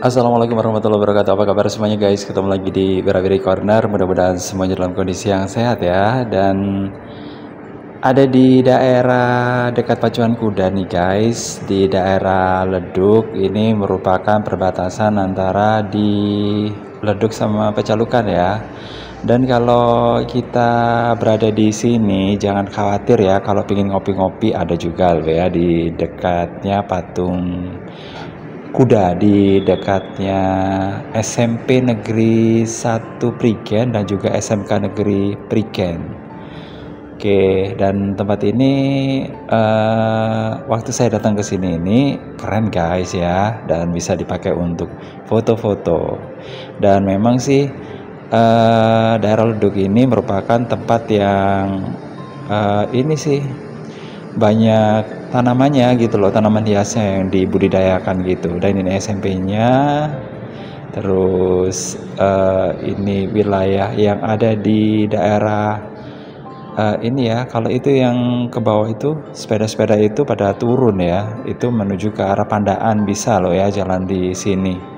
Assalamualaikum warahmatullahi wabarakatuh. Apa kabar semuanya guys? Ketemu lagi di Berawiri Corner. Mudah-mudahan semuanya dalam kondisi yang sehat ya. Dan ada di daerah dekat Pacuan Kuda nih guys, di daerah Leduk. Ini merupakan perbatasan antara di Leduk sama Pecalukan ya. Dan kalau kita berada di sini, jangan khawatir ya. Kalau pingin ngopi-ngopi, ada juga loh ya di dekatnya patung kuda, di dekatnya SMP Negeri 1 Prigen dan juga SMK Negeri Prigen. Oke, dan tempat ini waktu saya datang ke sini ini keren guys ya, dan bisa dipakai untuk foto-foto. Dan memang sih daerah Leduk ini merupakan tempat yang ini sih banyak tanamannya gitu loh, tanaman hiasnya yang dibudidayakan gitu. Dan ini SMP-nya, terus ini wilayah yang ada di daerah ini ya. Kalau itu yang ke bawah itu sepeda-sepeda itu pada turun ya, itu menuju ke arah Pandaan, bisa loh ya jalan di sini.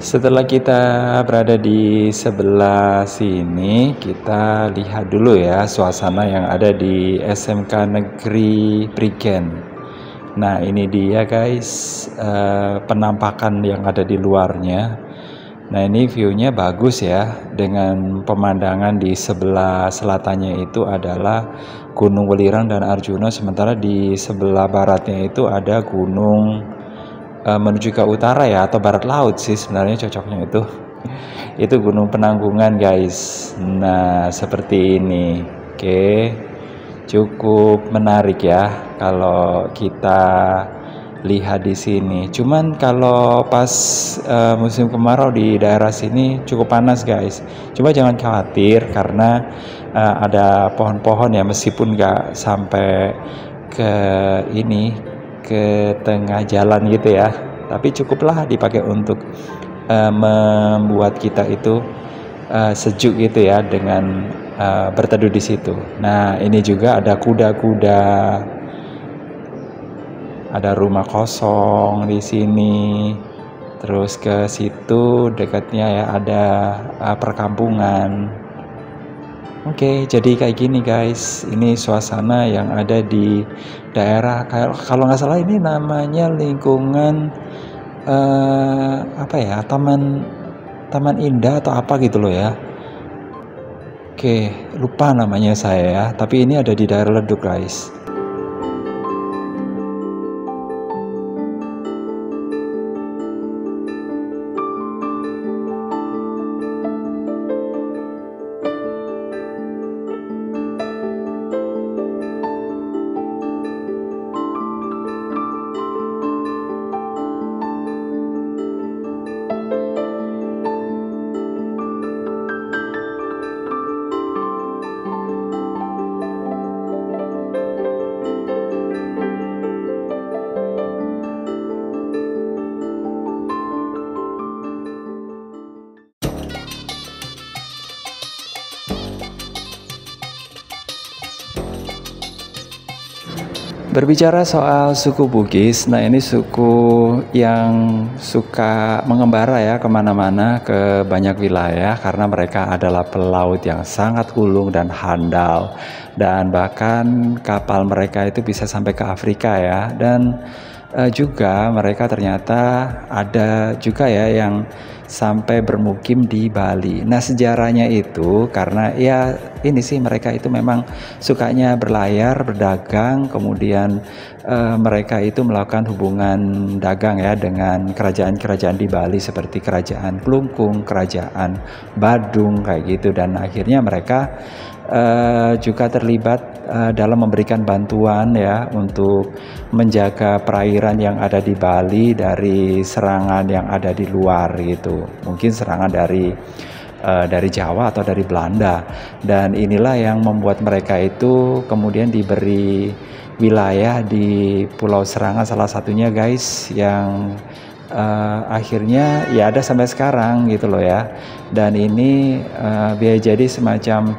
Setelah kita berada di sebelah sini, kita lihat dulu ya suasana yang ada di SMK Negeri Prigen. Nah, ini dia guys, penampakan yang ada di luarnya. Nah, ini view-nya bagus ya, dengan pemandangan di sebelah selatannya itu adalah Gunung Welirang dan Arjuna, sementara di sebelah baratnya itu ada gunung menuju ke utara ya, atau barat laut sih sebenarnya cocoknya itu Gunung Penanggungan guys. Nah, seperti ini. Oke, cukup menarik ya kalau kita lihat di sini. Cuman kalau pas musim kemarau di daerah sini cukup panas guys. Cuma jangan khawatir karena ada pohon-pohon ya, meskipun nggak sampai ke ini, ke tengah jalan gitu ya, tapi cukuplah dipakai untuk membuat kita itu sejuk gitu ya, dengan berteduh di situ. Nah, ini juga ada kuda-kuda, ada rumah kosong di sini. Terus ke situ dekatnya ya ada perkampungan. Oke, jadi kayak gini guys, ini suasana yang ada di daerah, kalau nggak salah ini namanya lingkungan apa ya, Taman Indah atau apa gitu loh ya. Oke, lupa namanya saya ya, tapi ini ada di daerah Leduk guys. Berbicara soal suku Bugis, nah ini suku yang suka mengembara ya kemana-mana, ke banyak wilayah, karena mereka adalah pelaut yang sangat ulung dan handal. Dan bahkan kapal mereka itu bisa sampai ke Afrika ya. Dan juga mereka ternyata ada juga ya yang sampai bermukim di Bali. Nah, sejarahnya itu karena ya ini sih mereka itu memang sukanya berlayar, berdagang, kemudian mereka itu melakukan hubungan dagang ya dengan kerajaan-kerajaan di Bali seperti Kerajaan Klungkung, Kerajaan Badung kayak gitu, dan akhirnya mereka juga terlibat dalam memberikan bantuan ya untuk menjaga perairan yang ada di Bali dari serangan yang ada di luar gitu. Mungkin serangan dari Jawa atau dari Belanda. Dan inilah yang membuat mereka itu kemudian diberi wilayah di Pulau Serangan salah satunya guys, yang akhirnya ya ada sampai sekarang gitu loh ya. Dan ini biar jadi semacam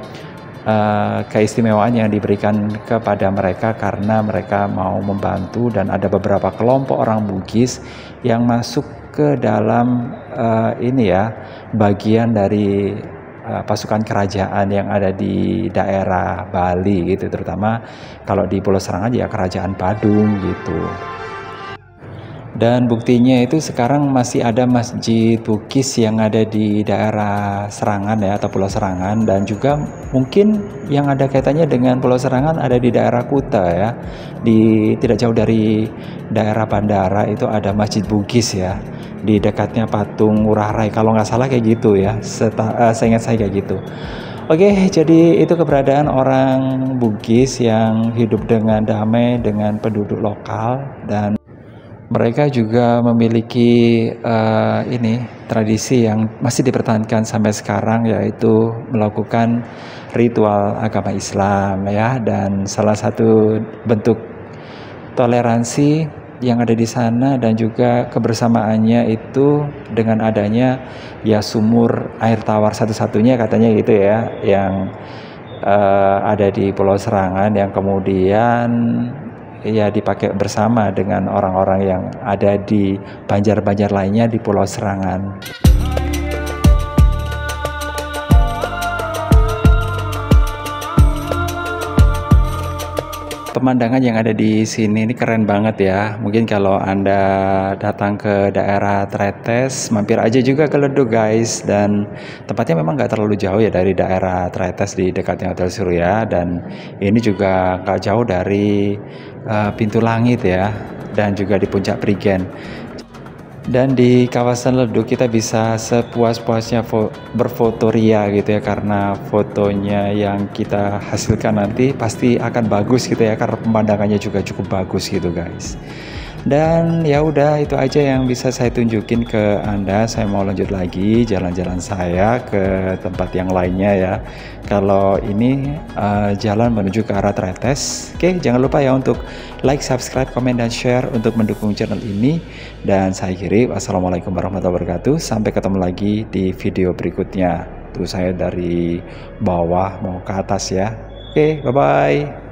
keistimewaan yang diberikan kepada mereka karena mereka mau membantu, dan ada beberapa kelompok orang Bugis yang masuk ke dalam ini ya bagian dari pasukan kerajaan yang ada di daerah Bali gitu, terutama kalau di Pulau Serangan ya Kerajaan Badung gitu. Dan buktinya itu sekarang masih ada Masjid Bugis yang ada di daerah Serangan ya, atau Pulau Serangan, dan juga mungkin yang ada kaitannya dengan Pulau Serangan ada di daerah Kuta ya. Di tidak jauh dari daerah bandara itu ada Masjid Bugis ya. Di dekatnya patung Ngurah Rai kalau nggak salah kayak gitu ya. Seingat saya kayak gitu. Oke, jadi itu keberadaan orang Bugis yang hidup dengan damai dengan penduduk lokal, dan mereka juga memiliki ini tradisi yang masih dipertahankan sampai sekarang, yaitu melakukan ritual agama Islam ya, dan salah satu bentuk toleransi yang ada di sana dan juga kebersamaannya itu dengan adanya ya sumur air tawar satu-satunya katanya gitu ya, yang ada di Pulau Serangan, yang kemudian ya dipakai bersama dengan orang-orang yang ada di banjar-banjar lainnya di Pulau Serangan. Pemandangan yang ada di sini ini keren banget ya. Mungkin kalau Anda datang ke daerah Tretes, mampir aja juga ke Leduk guys. Dan tempatnya memang nggak terlalu jauh ya dari daerah Tretes di dekatnya Hotel Surya. Dan ini juga nggak jauh dari Pintu Langit ya. Dan juga di Puncak Prigen. Dan di kawasan Leduk kita bisa sepuas-puasnya berfotoria gitu ya, karena fotonya yang kita hasilkan nanti pasti akan bagus gitu ya, karena pemandangannya juga cukup bagus gitu guys. Dan ya udah itu aja yang bisa saya tunjukin ke Anda. Saya mau lanjut lagi jalan-jalan saya ke tempat yang lainnya ya. Kalau ini jalan menuju ke arah Tretes. Oke, jangan lupa ya untuk like, subscribe, komen, dan share untuk mendukung channel ini. Dan saya akhiri, wassalamualaikum warahmatullahi wabarakatuh. Sampai ketemu lagi di video berikutnya. Tuh saya dari bawah mau ke atas ya. Oke, bye-bye.